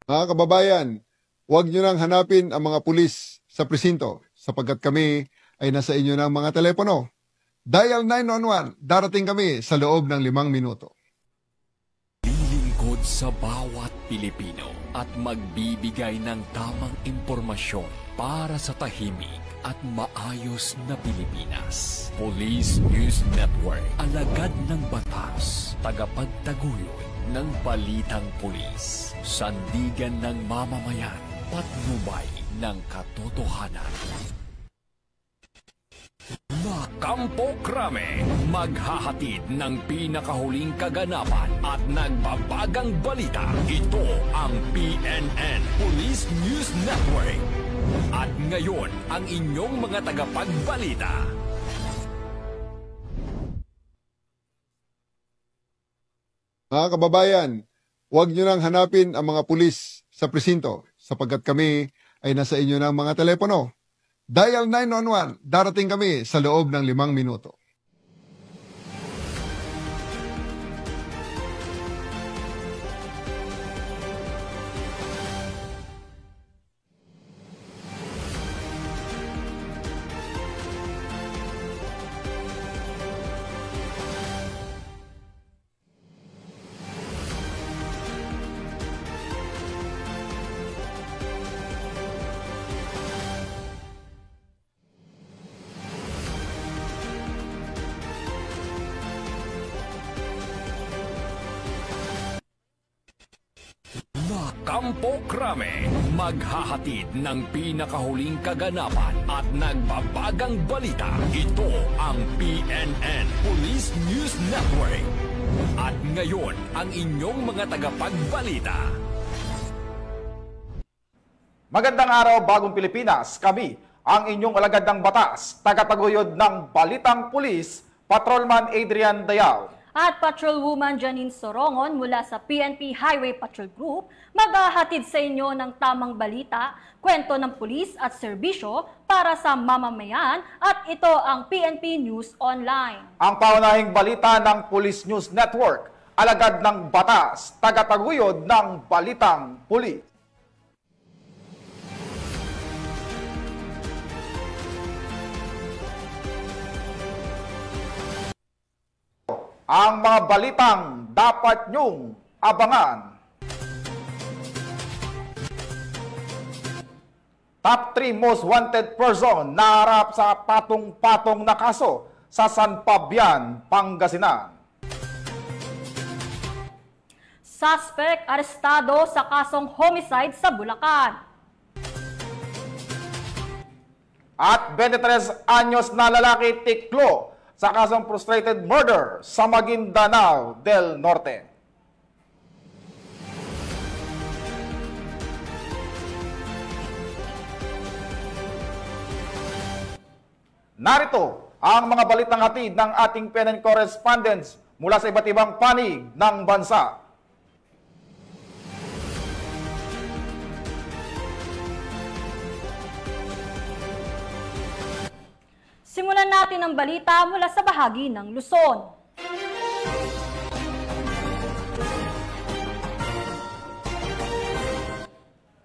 Mga kababayan, huwag nyo nang hanapin ang mga pulis sa presinto sapagkat kami ay nasa inyo ng mga telepono. Dial 911, darating kami sa loob ng 5 minuto. Lilingkod sa bawat Pilipino at magbibigay ng tamang impormasyon para sa tahimik at maayos na Pilipinas. Police News Network, alagad ng batas, tagapagtaguyod ng balitang pulis, sandigan ng mamamayan, patnubay ng katotohanan. Kampo Krame, maghahatid ng pinakahuling kaganapan at nagbabagang balita. Ito ang PNN Police News Network. At ngayon, ang inyong mga tagapagbalita. Mga kababayan, huwag nyo nang hanapin ang mga pulis sa presinto sapagkat kami ay nasa inyo ng mga telepono. Dial 911, darating kami sa loob ng 5 minuto. Kampo Krame, maghahatid ng pinakahuling kaganapan at nagbabagang balita. Ito ang PNN Police News Network. At ngayon, ang inyong mga tagapagbalita. Magandang araw, Bagong Pilipinas. Kami ang inyong alagad ng batas, tagataguyod ng Balitang Pulis, Patrolman Adrian Dayao. At Patrolwoman Janine Sorongon mula sa PNP Highway Patrol Group, maghahatid sa inyo ng tamang balita, kwento ng pulis at serbisyo para sa mamamayan at ito ang PNP News Online. Ang paunahing balita ng Police News Network, alagad ng batas, tagataguyod ng Balitang Pulis. Ang mga balitang dapat nyong abangan. Top 3 most wanted person naharap sa patong-patong na kaso sa San Fabian, Pangasinan. Suspect arestado sa kasong homicide sa Bulacan. At 23 anyos na lalaki tiklo sa kasong frustrated murder sa Maguindanao del Norte. Narito ang mga balitang hatid ng ating PNN correspondents mula sa iba't ibang panig ng bansa. Simulan natin ang balita mula sa bahagi ng Luzon.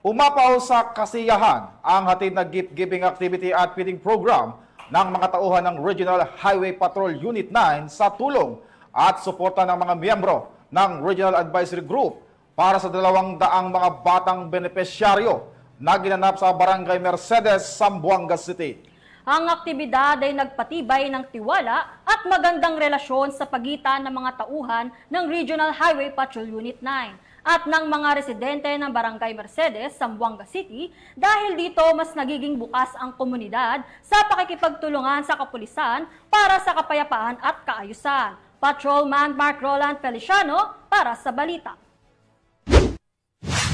Umapaw sa kasiyahan ang hatid na gift-giving activity at feeding program ng mga tauhan ng Regional Highway Patrol Unit 9 sa tulong at suporta ng mga miyembro ng Regional Advisory Group para sa 200 mga batang benepisyaryo na ginanap sa Barangay Mercedes, Zamboanga City. Ang aktibidad ay nagpatibay ng tiwala at magandang relasyon sa pagitan ng mga tauhan ng Regional Highway Patrol Unit 9 at ng mga residente ng Barangay Mercedes, Zamboanga City dahil dito mas nagiging bukas ang komunidad sa pakikipagtulungan sa kapulisan para sa kapayapaan at kaayusan. Patrolman Mark Roland Feliciano para sa balita.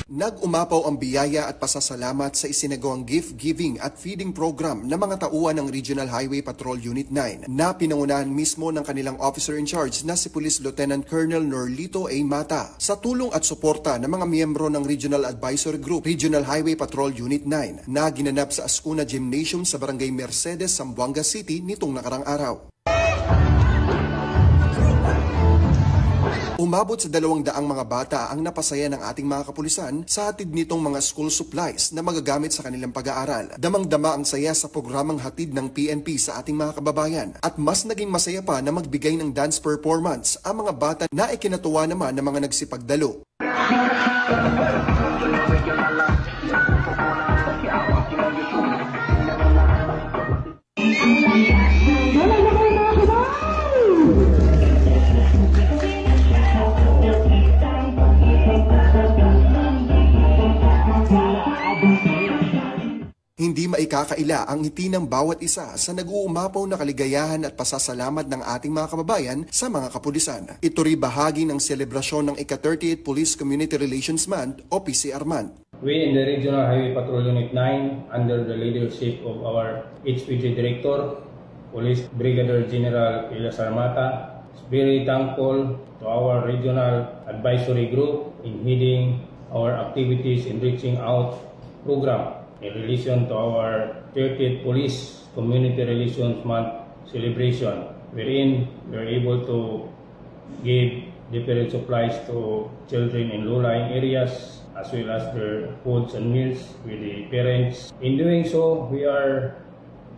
Nag-umapaw ang biyaya at pasasalamat sa isinagawang gift-giving at feeding program ng mga tauhan ng Regional Highway Patrol Unit 9 na pinangunahan mismo ng kanilang officer in charge na si Police Lieutenant Colonel Norlito A. Mata sa tulong at suporta ng mga miyembro ng Regional Advisory Group Regional Highway Patrol Unit 9 na ginanap sa Ascuna Gymnasium sa Barangay Mercedes, Zamboanga City nitong nakarang araw. Umabot sa 200 mga bata ang napasaya ng ating mga kapulisan sa hatid nitong mga school supplies na magagamit sa kanilang pag-aaral. Damang-dama ang saya sa programang hatid ng PNP sa ating mga kababayan at mas naging masaya pa na magbigay ng dance performance ang mga bata na ikinatuwa naman ng mga nagsipagdalo. Hindi maikakaila ang ngiti ng bawat isa sa nag-uumapaw na kaligayahan at pasasalamat ng ating mga kababayan sa mga kapulisan. Ito rin bahagi ng selebrasyon ng ika-38 Police Community Relations Month o PCR Month. We in the Regional Highway Patrol Unit 9, under the leadership of our HPG Director, Police Brigadier General Elias Armata, is very thankful to our Regional Advisory Group in heading our activities in reaching out program in relation to our 30th Police Community Relations Month celebration, wherein we are able to give different supplies to children in low-lying areas, as well as their foods and meals with the parents. In doing so, we are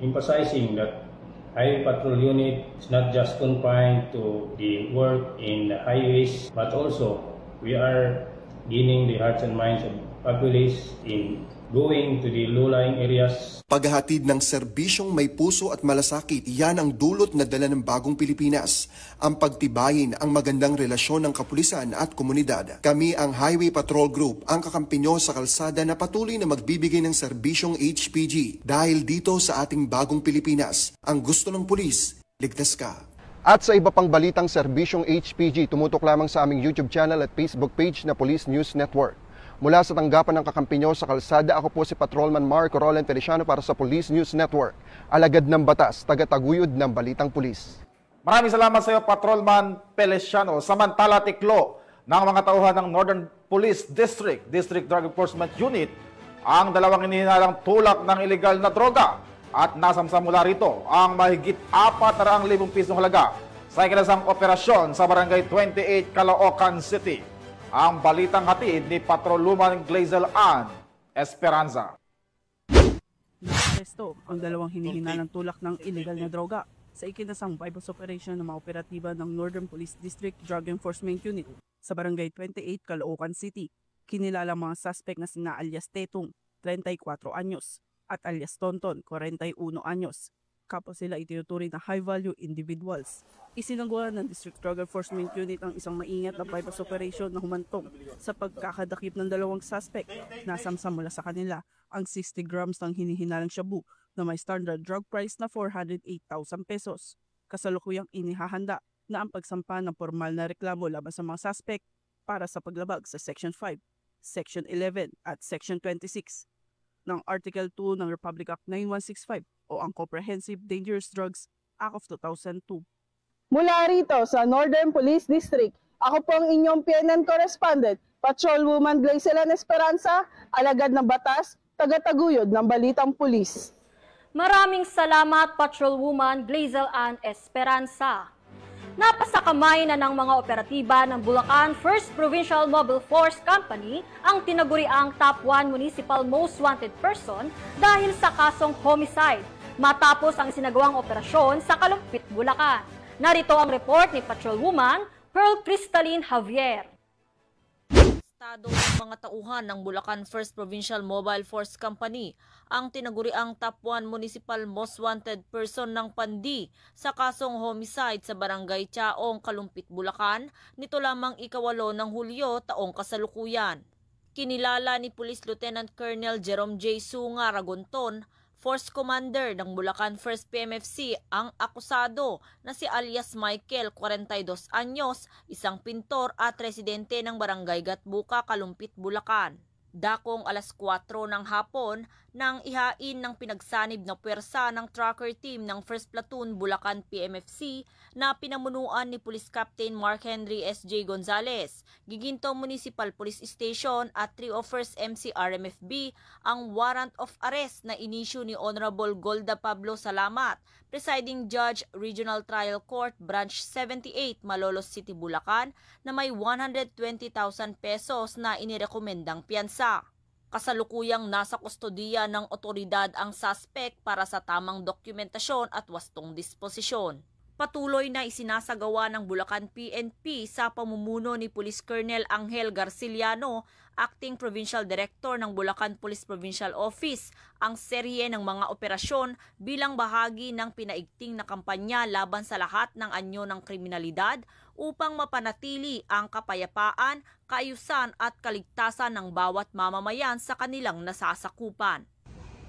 emphasizing that Highway Patrol Unit is not just confined to the work in the highways, but also we are gaining the hearts and minds of populace in going to the low-lying areas. Paghahatid ng serbisyong may puso at malasakit, yan ang dulot na dala ng bagong Pilipinas. Ang pagtibayin ang magandang relasyon ng kapulisan at komunidad. Kami ang Highway Patrol Group, ang kakampi nyo sa kalsada na patuloy na magbibigay ng serbisyong HPG. Dahil dito sa ating bagong Pilipinas, ang gusto ng pulis, ligtas ka. At sa iba pang balitang serbisyong HPG, tumutok lamang sa aming YouTube channel at Facebook page na Police News Network. Mula sa tanggapan ng kakampi nyo sa kalsada, ako po si Patrolman Marco Roland Feliciano para sa Police News Network. Alagad ng batas, tagataguyod ng balitang pulis. Maraming salamat sa iyo, Patrolman Feliciano. Samantala, tiklo ng mga tauhan ng Northern Police District Drug Enforcement Unit ang dalawang inihinalang tulak ng ilegal na droga at nasamsam mula rito ang mahigit 400,000 pisong halaga sa ikinasang operasyon sa Barangay 28, Caloocan City. Ang balitang hatid ni Patrolwoman Glazel Ann Esperanza. Naresto ang dalawang hinihinalang tulak ng illegal na droga sa ikinasang bypass operation ng mga operatiba ng Northern Police District Drug Enforcement Unit sa Barangay 28, Caloocan City. Kinilalang mga suspect na sina alias Tetong, 34 anyos, at alias Tonton, 41 anyos. Kapwa sila itinuturing na high-value individuals. Isinagawa ng District Drug Enforcement Unit ang isang maingat na bypass operation na humantong sa pagkakadakip ng dalawang suspect. Nasamsam mula sa kanila ang 60 grams ng hinihinalang shabu na may standard drug price na 408,000 pesos. Kasalukuyang inihahanda na ang pagsampa ng formal na reklamo laban sa mga suspect para sa paglabag sa Section 5, Section 11 at Section 26 ng Article 2 ng Republic Act 9165 o ang Comprehensive Dangerous Drugs Act of 2002. Mula rito sa Northern Police District, ako po ang inyong PNN correspondent, Patrolwoman Glazel Ann Esperanza, alagad ng batas, tagataguyod ng balitang pulis. Maraming salamat, Patrolwoman Glazel Ann Esperanza. Napasakamay na ng mga operatiba ng Bulacan 1st Provincial Mobile Force Company ang tinaguriang Top 1 Municipal Most Wanted Person dahil sa kasong homicide matapos ang sinagawang operasyon sa Kalumpit, Bulacan. Narito ang report ni Patrolwoman Pearl Crystalline Javier. Estado ng mga tauhan ng Bulacan 1st Provincial Mobile Force Company ang tinaguriang Top 1 Municipal Most Wanted Person ng Pandi sa kasong homicide sa Barangay Chaong, Kalumpit, Bulacan nito lamang ika-8 ng Hulyo taong kasalukuyan. Kinilala ni Police Lieutenant Colonel Jerome J. Sunga Ragonton, Force Commander ng Bulacan 1st PMFC, ang akusado na si alias Michael, 42 anyos, isang pintor at residente ng Barangay Gatbuka, Kalumpit, Bulacan. Dakong alas 4 ng hapon nang ihain ng pinagsanib na puwersa ng tracker team ng 1st Platoon Bulacan PMFC na pinamunuan ni Police Captain Mark Henry S.J. Gonzales, Giginto Municipal Police Station at 301st MC RMFB ang warrant of arrest na inisyu ni Honorable Golda Pablo Salamat, Presiding Judge Regional Trial Court Branch 78 Malolos City, Bulacan na may 120,000 pesos na inirekomendang piyansa. Kasalukuyang nasa kustodiya ng otoridad ang suspect para sa tamang dokumentasyon at wastong disposisyon. Patuloy na isinasagawa ng Bulacan PNP sa pamumuno ni Police Colonel Angel Garciliano, Acting Provincial Director ng Bulacan Police Provincial Office, ang serye ng mga operasyon bilang bahagi ng pinaigting na kampanya laban sa lahat ng anyo ng kriminalidad upang mapanatili ang kapayapaan, kaayusan at kaligtasan ng bawat mamamayan sa kanilang nasasakupan.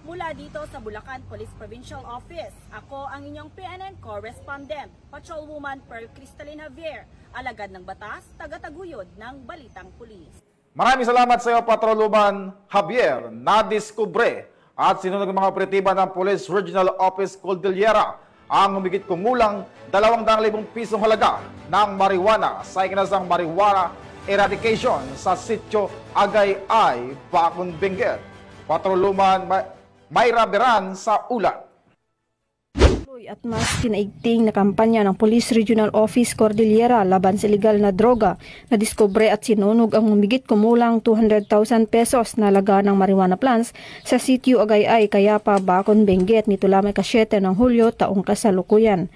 Mula dito sa Bulacan Police Provincial Office, ako ang inyong PNN correspondent, Patrolwoman Pearl Cristalline Javier, alagad ng batas, taga-taguyod ng Balitang Pulis. Maraming salamat sa iyo, Patrolwoman Javier. Nadiskubre at sinunod ng mga operatiba ng Police Regional Office Cordillera ang humigit kumulang 200,000 pisong halaga ng marijuana sa ikinasang marijuana eradication sa sitio Agay-ay, Bacon, Benguet. Patrolwoman Mayra Beran sa ulat. At mas kinaigting na kampanya ng Police Regional Office Cordillera laban sa illegal na droga na diskubre at sinunog ang humigit kumulang 200,000 pesos na halaga ng marijuana plants sa sitio Agay-ay, Cayapa, Bacon, Benguet nito lamang ka-7 ng Hulyo taong kasalukuyan.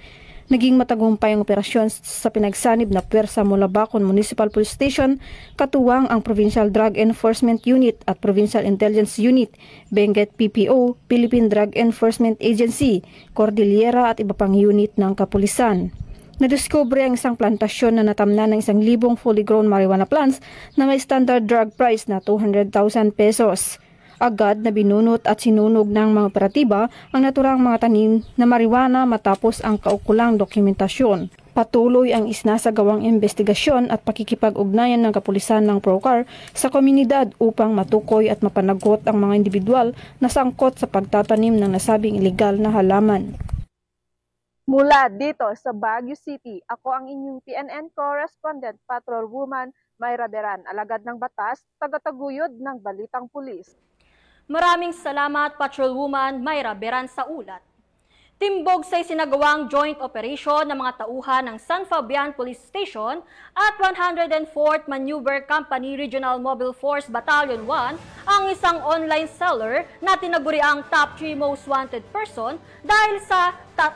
Naging matagumpay ang operasyon sa pinagsanib na puwersa mula Bacon Municipal Police Station, katuwang ang Provincial Drug Enforcement Unit at Provincial Intelligence Unit, Benguet PPO, Philippine Drug Enforcement Agency, Cordillera at iba pang unit ng kapulisan. Nadiskubre ang isang plantasyon na natamnan ng 1,000 fully grown marijuana plants na may standard drug price na 200,000 pesos. Agad na binunot at sinunog ng mga operatiba ang naturang mga tanim na marijuana matapos ang kaukulang dokumentasyon. Patuloy ang isinasagawang investigasyon at pakikipag-ugnayan ng kapulisan ng PROCAR sa komunidad upang matukoy at mapanagot ang mga individual na sangkot sa pagtatanim ng nasabing ilegal na halaman. Mula dito sa Baguio City, ako ang inyong PNN correspondent, Patrolwoman Mayra Beran, alagad ng batas, taga-taguyod ng Balitang Pulis. Maraming salamat, Patrolwoman Mayra Beran sa ulat. Timbog sa isinagawang joint operation ng mga tauhan ng San Fabian Police Station at 104th Maneuver Company Regional Mobile Force Battalion 1 ang isang online seller na tinaguriang top 3 most wanted person dahil sa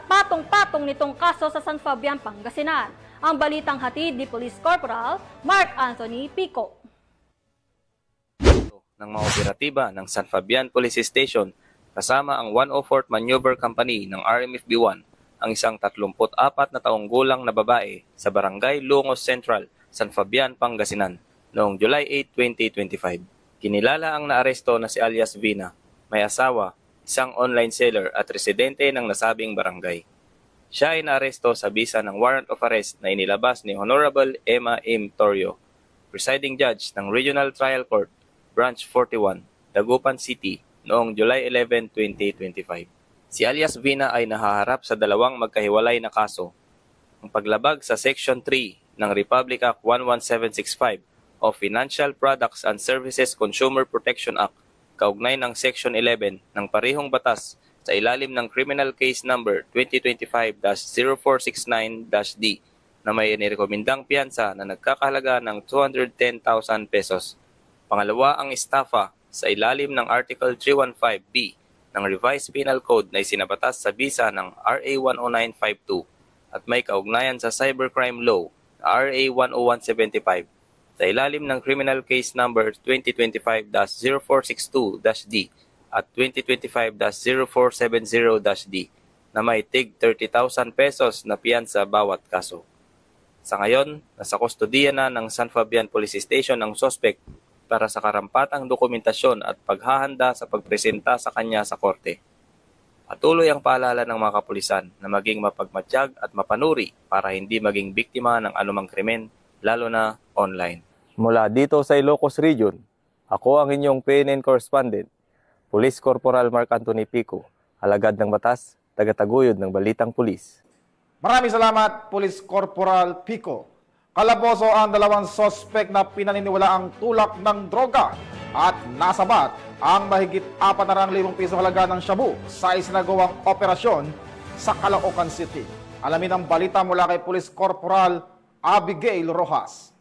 patong-patong nitong kaso sa San Fabian, Pangasinan. Ang balitang hatid ni Police Corporal Mark Anthony Pico. Ng mga operatiba ng San Fabian Police Station kasama ang 104th Maneuver Company ng RMFB-1 ang isang 34 na taong gulang na babae sa Barangay Lungos Central, San Fabian, Pangasinan noong July 8, 2025. Kinilala ang naaresto na si alias Vina, may asawa, isang online seller at residente ng nasabing barangay. Siya ay naaresto sa bisa ng warrant of arrest na inilabas ni Honorable Emma M. Torrio, Presiding Judge ng Regional Trial Court Branch 41, Dagupan City, noong July 11, 2025. Si alias Vina ay nahaharap sa dalawang magkahiwalay na kaso. Ang paglabag sa Section 3 ng Republic Act 11765 o Financial Products and Services Consumer Protection Act, kaugnay ng Section 11 ng parehong batas sa ilalim ng Criminal Case Number 2025-0469-D na may inirekomendang piyansa na nagkakahalaga ng 210,000 pesos. Pangalawa, ang estafa sa ilalim ng Article 315B ng Revised Penal Code na isinabatas sa bisa ng RA 10952 at may kaugnayan sa Cybercrime Law na RA 10175 sa ilalim ng Criminal Case Number 2025-0462-D at 2025-0470-D na may tig 30,000 pesos na piyansa bawat kaso. Sa ngayon, nasa kustodiya na ng San Fabian Police Station ang suspect para sa karampatang dokumentasyon at paghahanda sa pagpresenta sa kanya sa korte. Patuloy ang paalala ng mga kapulisan na maging mapagmatsyag at mapanuri para hindi maging biktima ng anumang krimen, lalo na online. Mula dito sa Ilocos Region, Ako ang inyong PNN correspondent, Police Corporal Mark Anthony Pico, alagad ng batas, tagataguyod ng Balitang Pulis. Maraming salamat, Police Corporal Pico. Kalaboso ang dalawang sospek na pinaniniwalaang tulak ng droga at nasabat ang mahigit 400,000 piso halaga ng shabu sa isinagawang operasyon sa Caloocan City. Alamin ang balita mula kay Police Corporal Abigail Rojas.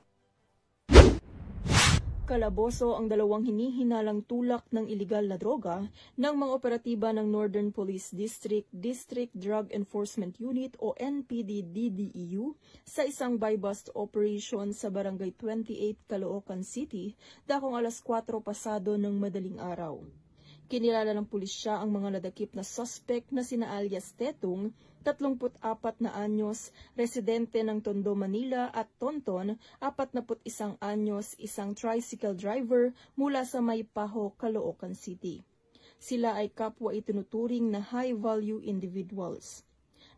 Kalaboso ang dalawang hinihinalang tulak ng iligal na droga ng mga operatiba ng Northern Police District, District Drug Enforcement Unit o NPD-DDEU sa isang buy-bust operation sa Barangay 28, Caloocan City, dakong alas 4 pasado ng madaling araw. Kinilala ng pulisya ang mga nadakip na suspect na sina alias Tetong, 34 na anyos, residente ng Tondo, Manila at Tonton, 41 anyos, isang tricycle driver mula sa Maypaho, Caloocan City. Sila ay kapwa itinuturing na high-value individuals.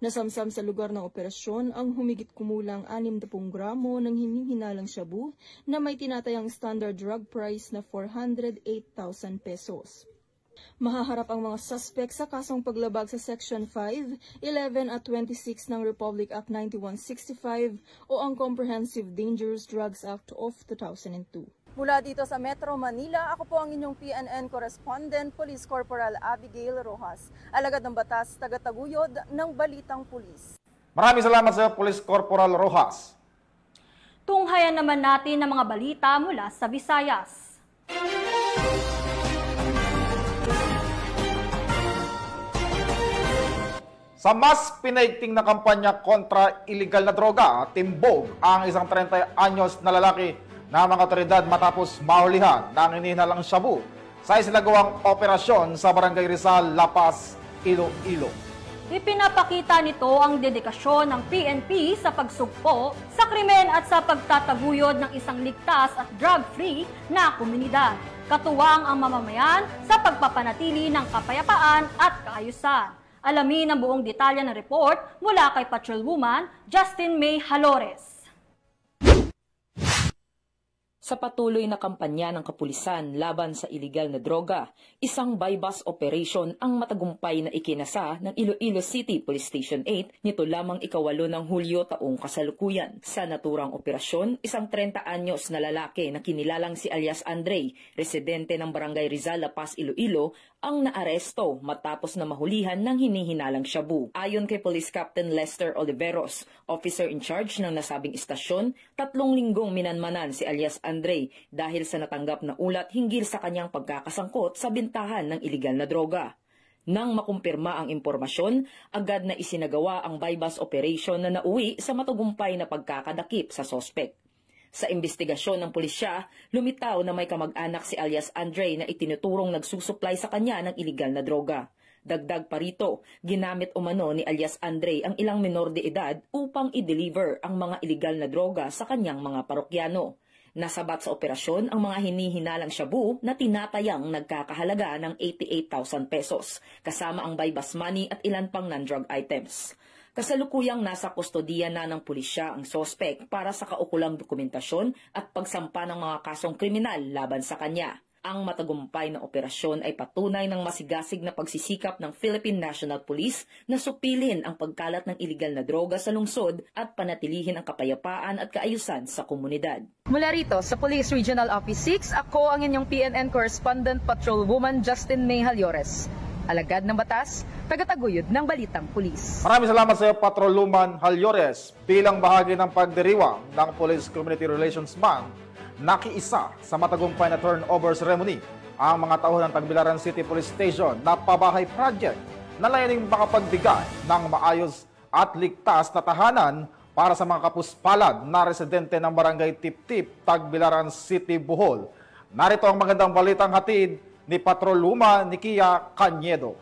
Nasamsam sa lugar ng operasyon ang humigit kumulang 60 gramo ng hinihinalang shabu na may tinatayang standard drug price na 408,000 pesos. Mahaharap ang mga suspect sa kasong paglabag sa Section 5, 11 at 26 ng Republic Act 9165 o ang Comprehensive Dangerous Drugs Act of 2002. Mula dito sa Metro Manila, ako po ang inyong PNN correspondent, Police Corporal Abigail Rojas, alagad ng batas, tagataguyod ng Balitang Pulis. Maraming salamat sa Police Corporal Rojas. Tunghayan naman natin ang mga balita mula sa Visayas. Sa mas pinaigting na kampanya kontra iligal na droga, timbog ang isang 30 anyos na lalaki na mga otoridad matapos mahulihan ng hinihinalang shabu sa isinagawang operasyon sa Barangay Rizal, La Paz, Iloilo. Ipinapakita nito ang dedikasyon ng PNP sa pagsugpo sa krimen at sa pagtataguyod ng isang ligtas at drug-free na komunidad, katuwang ang mamamayan sa pagpapanatili ng kapayapaan at kaayusan. Alamin ang buong detalye ng report mula kay Patrolwoman Justin May Halores. Sa patuloy na kampanya ng kapulisan laban sa iligal na droga, isang buy-bust operation ang matagumpay na ikinasa ng Iloilo City Police Station 8 nito lamang 8 ng Hulyo taong kasalukuyan. Sa naturang operasyon, isang 30 anyos na lalaki na kinilalang si alias Andre, residente ng Barangay Rizal, La Paz, Iloilo, ang naaresto matapos na mahulihan ng hinihinalang shabu. Ayon kay Police Captain Lester Oliveros, officer in charge ng nasabing istasyon, 3 linggong minanmanan si alias Andre dahil sa natanggap na ulat hinggil sa kanyang pagkakasangkot sa bintahan ng iligal na droga. Nang makumpirma ang impormasyon, agad na isinagawa ang buy-bust operation na nauwi sa matagumpay na pagkakadakip sa sospek. Sa investigasyon ng pulisya, lumitaw na may kamag-anak si alias Andre na itinuturong nagsusupply sa kanya ng iligal na droga. Dagdag pa rito, ginamit umano ni alias Andre ang ilang menor de edad upang i-deliver ang mga iligal na droga sa kanyang mga parokyano. Nasabat sa operasyon ang mga hinihinalang shabu na tinatayang nagkakahalaga ng 88,000 pesos, kasama ang buy-bust money at ilan pang non-drug items. Kasalukuyang nasa kustodiya na ng pulisya ang sospek para sa kaukulang dokumentasyon at pagsampa ng mga kasong kriminal laban sa kanya. Ang matagumpay na operasyon ay patunay ng masigasig na pagsisikap ng Philippine National Police na supilin ang pagkalat ng iligal na droga sa lungsod at panatilihin ang kapayapaan at kaayusan sa komunidad. Mula rito sa Police Regional Office 6, ako ang inyong PNN Correspondent Patrolwoman Justin May Halores. Alagad ng batas, tagataguyod ng Balitang Pulis. Maraming salamat sa iyo, Patrolwoman Halores. Bilang bahagi ng pagdiriwang ng Police Community Relations Month, nakiisa sa matagumpay na turnover ceremony ang mga tauhan ng Tagbilaran City Police Station na pabahay project na layuning makapagbigay ng maayos at ligtas na tahanan para sa mga kapuspalad na residente ng Barangay Tip-Tip, Tagbilaran City, Bohol. Narito ang magandang balitang hatid ni Patrolwoman Nikia Cañedo.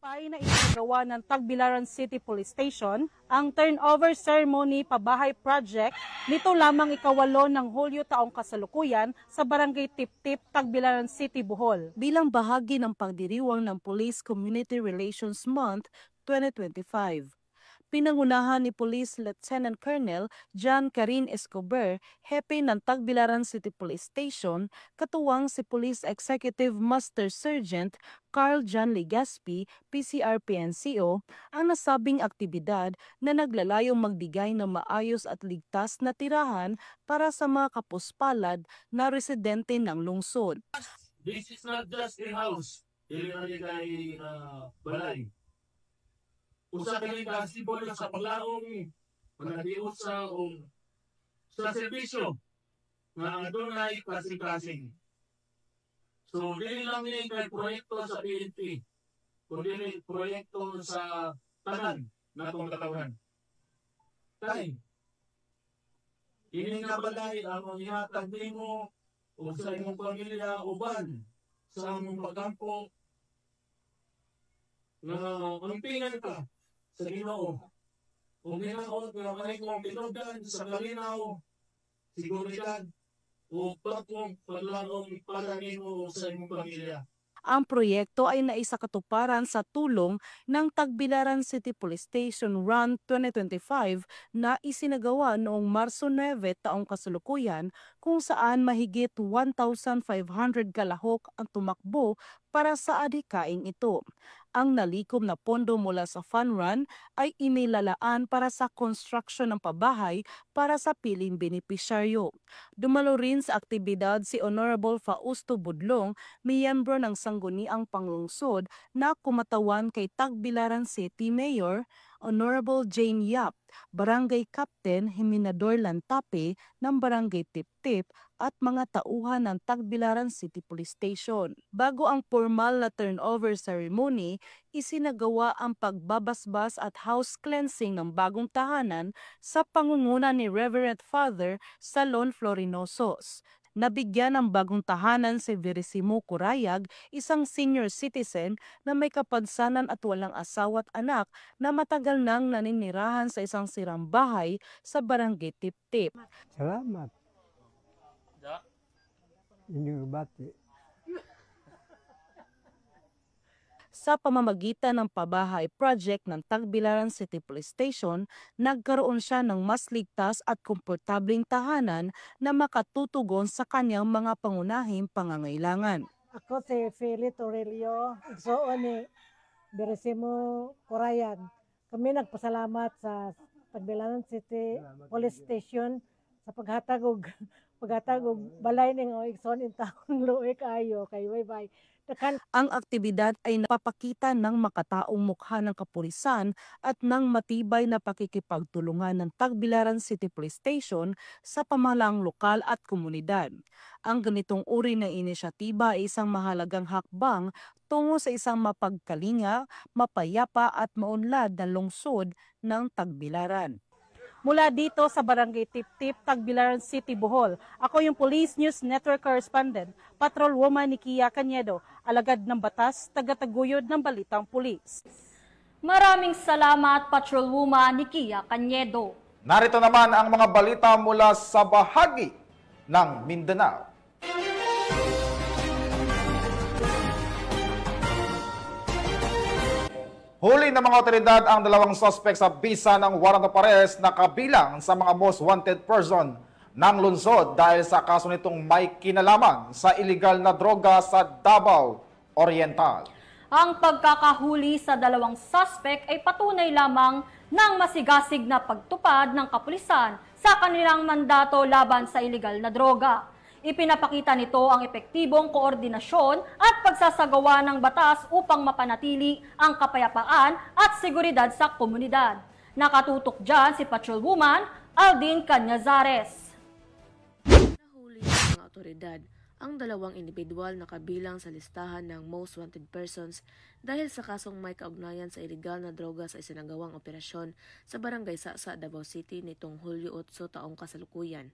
Na isinagawa ng Tagbilaran City Police Station ang turnover ceremony pabahay project nito lamang 8 ng Hulyo taong kasalukuyan sa Barangay Tip-Tip, Tagbilaran City, Bohol. Bilang bahagi ng pagdiriwang ng Police Community Relations Month 2025. Pinangunahan ni Police Lieutenant Colonel John Karin Escobar, hepe ng Tagbilaran City Police Station, katuwang si Police Executive Master Sergeant Carl John Legaspi, PCRPNCO, ang nasabing aktibidad na naglalayong magbigay ng maayos at ligtas na tirahan para sa mga kapuspalad na residente ng lungsod. This is not just a house, kay balay. Usa kini kasibol sa paglaong panatios sa serbisyo nga adunay klaseng-klaseng. So dili lang ni kay proyekto sa PNP, kundi proyekto sa tanan natong katawhan. Kay ini nga balay ang ihatag nimo o sa imong pamilya uban sa among pagkampo nga ampingan ka sa Ginoo. Kung ginaot nga kanay kong pinugdan sa kalinaw, seguridad, o patong paglalong para nimo sa imong pamilya. Ang proyekto ay naisakatuparan sa tulong ng Tagbilaran City Police Station Run 2025 na isinagawa noong Marso 9 taong kasalukuyan, kung saan mahigit 1,500 kalahok ang tumakbo para sa adhikaing ito. Ang nalikom na pondo mula sa Fun Run ay inilalaan para sa construction ng pabahay para sa piling benepisyaryo. Dumalo rin sa aktibidad si Honorable Fausto Budlong, miyembro ng Sangguniang Panglungsod, na kumatawan kay Tagbilaran City Mayor Honorable Jane Yap, Barangay Captain Himinador Lantape ng Barangay Tiptip at mga tauhan ng Tagbilaran City Police Station. Bago ang formal na turnover ceremony, isinagawa ang pagbabasbas at house cleansing ng bagong tahanan sa pangunguna ni Reverend Father Salon Florinosos. Nabigyan ng bagong tahanan si Verisimo Curayag, isang senior citizen na may kapansanan at walang asawa at anak na matagal nang naninirahan sa isang sirang bahay sa Barangay Tiptip. Salamat. Inyong bati. Sa pamamagitan ng pabahay project ng Tagbilaran City Police Station, nagkaroon siya ng mas ligtas at komportabling tahanan na makatutugon sa kanyang mga pangunahing pangangailangan. Ako si Philip Aurelio, igsoon ni Beresimo Curayag. Kami nagpasalamat sa Tagbilaran City Police Station sa paghatag og balay ning igsoon in taon luoy kaayo kay bye-bye. Ang aktibidad ay napapakita ng makataong mukha ng kapulisan at ng matibay na pakikipagtulungan ng Tagbilaran City Police Station sa pamahalaang lokal at komunidad. Ang ganitong uri ng inisyatiba ay isang mahalagang hakbang tungo sa isang mapagkalinga, mapayapa at maunlad na lungsod ng Tagbilaran. Mula dito sa Barangay Tiptip, Tagbilaran City, Bohol, ako yung Police News Network Correspondent, Patrolwoman Nikia Cañedo, alagad ng batas, tagataguyod ng balitang pulis. Maraming salamat, Patrolwoman Nikia Cañedo. Narito naman ang mga balita mula sa bahagi ng Mindanao. Huli ng mga otoridad ang dalawang suspect sa bisa ng warrant of arrest na kabilang sa mga most wanted person ng lungsod dahil sa kaso nitong may kinalaman sa illegal na droga sa Davao Oriental. Ang pagkakahuli sa dalawang suspect ay patunay lamang ng masigasig na pagtupad ng kapulisan sa kanilang mandato laban sa illegal na droga. Ipinapakita nito ang epektibong koordinasyon at pagsasagawa ng batas upang mapanatili ang kapayapaan at seguridad sa komunidad. Nakatutok dyan si Patrolwoman Aldin Cañazares. Nahuli ng mga otoridad ang dalawang individual na kabilang sa listahan ng most wanted persons dahil sa kasong may kaugnayan sa illegal na droga sa isinagawang operasyon sa Barangay Sasa, Davao City nitong Hulyo 8 taong kasalukuyan.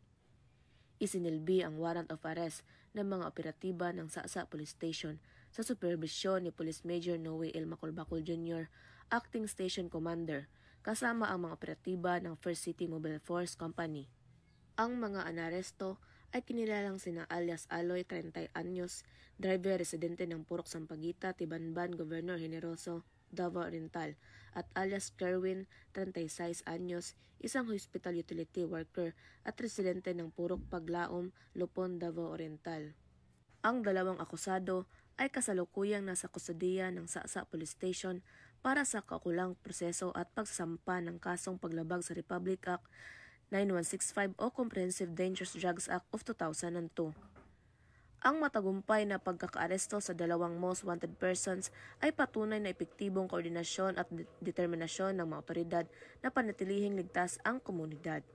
Isinilbi ang warrant of arrest ng mga operatiba ng Sasa Police Station sa supervisyon ni Police Major Noe L. Macolbacol Jr., Acting Station Commander, kasama ang mga operatiba ng First City Mobile Force Company. Ang mga anaresto ay kinilalang sina alias Aloy, 30 anyos, driver residente ng Purok Sampaguita, Tibanban, Governor Generoso, Davao Oriental, at alias Kerwin, 36 anyos, isang hospital utility worker at residente ng Purok Paglaom, Lupon, Davao Oriental. Ang dalawang akusado ay kasalukuyang nasa kustodiya ng Sa-Sa Police Station para sa kaukulang proseso at pagsasampa ng kasong paglabag sa Republic Act 9165 o Comprehensive Dangerous Drugs Act of 2002. Ang matagumpay na pagkakaaresto sa dalawang most wanted persons ay patunay na epektibong koordinasyon at determinasyon ng mga otoridad na panatilihing ligtas ang komunidad.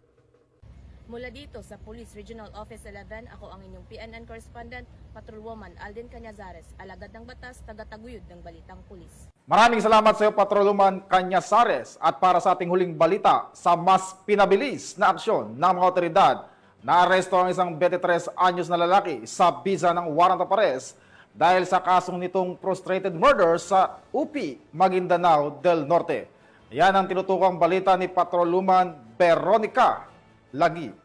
Mula dito sa Police Regional Office 11, ako ang inyong PNN correspondent, Patrolwoman Alden Cañazares, alagad ng batas, taga-taguyod ng Balitang Pulis. Maraming salamat sa iyo, Patrolwoman Cañazares. At para sa ating huling balita, sa mas pinabilis na aksyon ng mga otoridad, naaresto ang isang 23 anyos na lalaki sa bisa ng warrant of arrest dahil sa kasong nitong frustrated murder sa UP, Maguindanao del Norte. Yan ang tinutukang balita ni Patrolwoman Veronica Lagi.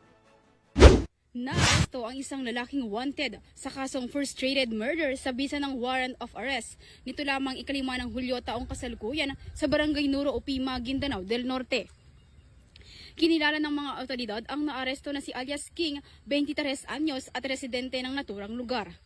Naaresto ang isang lalaking wanted sa kasong frustrated murder sa bisa ng warrant of arrest. Nito lamang 5 ng Hulyo taong kasalukuyan sa Barangay Nuro UP, Maguindanao del Norte. Kinilala ng mga otoridad ang naaresto na si alias King, 23 anyos at residente ng naturang lugar.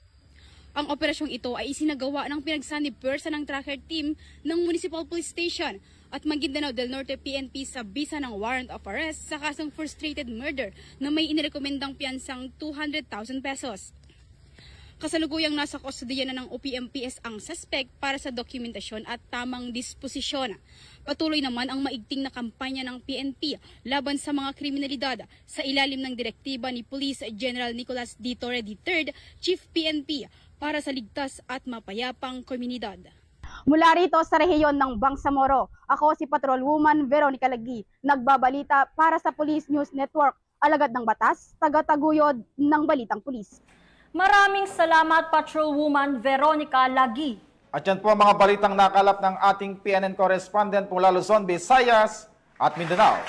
Ang operasyong ito ay isinagawa ng pinagsanib pwersa ng tracker team ng Municipal Police Station at Maguindanao del Norte PNP sa bisa ng warrant of arrest sa kasong frustrated murder na may inirekomendang piyansang 200,000 pesos. Kasalukuyang nasa kustodiya na ng OPMPS ang suspect para sa dokumentasyon at tamang disposisyon. Patuloy naman ang maigting na kampanya ng PNP laban sa mga kriminalidad sa ilalim ng direktiba ni Police General Nicolas D. Torre III, Chief PNP, para sa ligtas at mapayapang komunidad. Mula rito sa rehiyon ng Bangsamoro, ako si Patrolwoman Veronica Lagi, nagbabalita para sa Police News Network, alagad ng batas, taga-taguyod ng Balitang Pulis. Maraming salamat, Patrolwoman Veronica Lagi. At yan po ang mga balitang nakalap ng ating PNN correspondent mula Luzon, Visayas at Mindanao.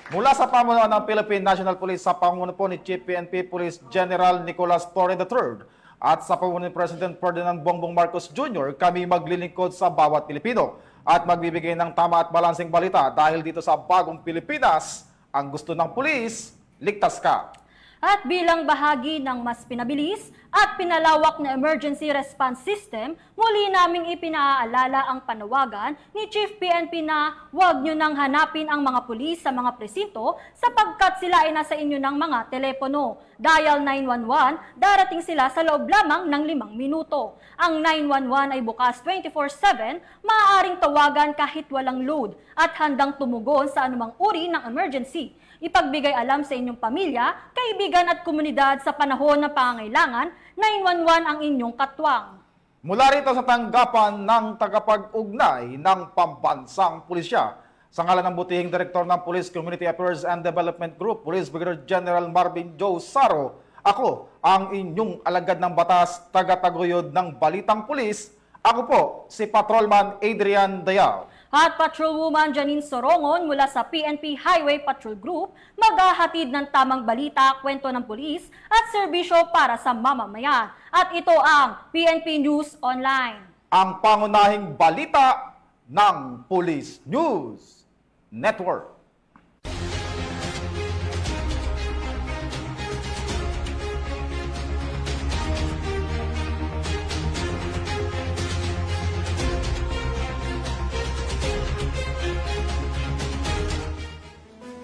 Mula sa pamunuan ng Philippine National Police sa pamunuan po ni Chief PNP Police General Nicolas Torre III, at sa pamunuan ni President Ferdinand Bongbong Marcos Jr., kami maglilingkod sa bawat Pilipino at magbibigay ng tama at balanseng balita dahil dito sa bagong Pilipinas, ang gusto ng pulis, ligtas ka. At bilang bahagi ng mas pinabilis at pinalawak na emergency response system, muli naming ipinaalala ang panawagan ni Chief PNP na huwag nyo nang hanapin ang mga pulis sa mga presinto sapagkat sila ay nasa inyo ng mga telepono. Dial 911, darating sila sa loob lamang ng 5 minuto. Ang 911 ay bukas 24/7, maaaring tawagan kahit walang load at handang tumugon sa anumang uri ng emergency. Ipagbigay alam sa inyong pamilya, kaibigan at komunidad sa panahon ng pangangailangan, 911 ang inyong katwang. Mula rito sa tanggapan ng tagapag-ugnay ng Pambansang Pulisya, sa ngalan ng butihing Direktor ng Police Community Affairs and Development Group, Police Brigadier General Marvin Joe Saro, ako ang inyong alagad ng batas, taga-taguyod ng Balitang Pulis. Ako po, si Patrolman Adrian Dayao. At Patrolwoman Janine Sorongon mula sa PNP Highway Patrol Group, maghahatid ng tamang balita, kwento ng pulis at serbisyo para sa mamamayan. At ito ang PNP News Online. Ang pangunahing balita ng Police News Network.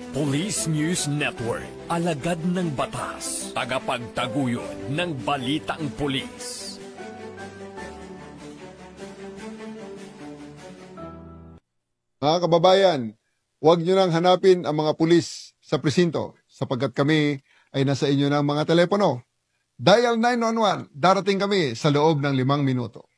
Police News Network, alagad ng batas, tagapagtaguyod ng balitang pulis. Mga kababayan, huwag nyo nang hanapin ang mga pulis sa presinto sapagkat kami ay nasa inyo ng mga telepono. Dial 911, darating kami sa loob ng 5 minuto.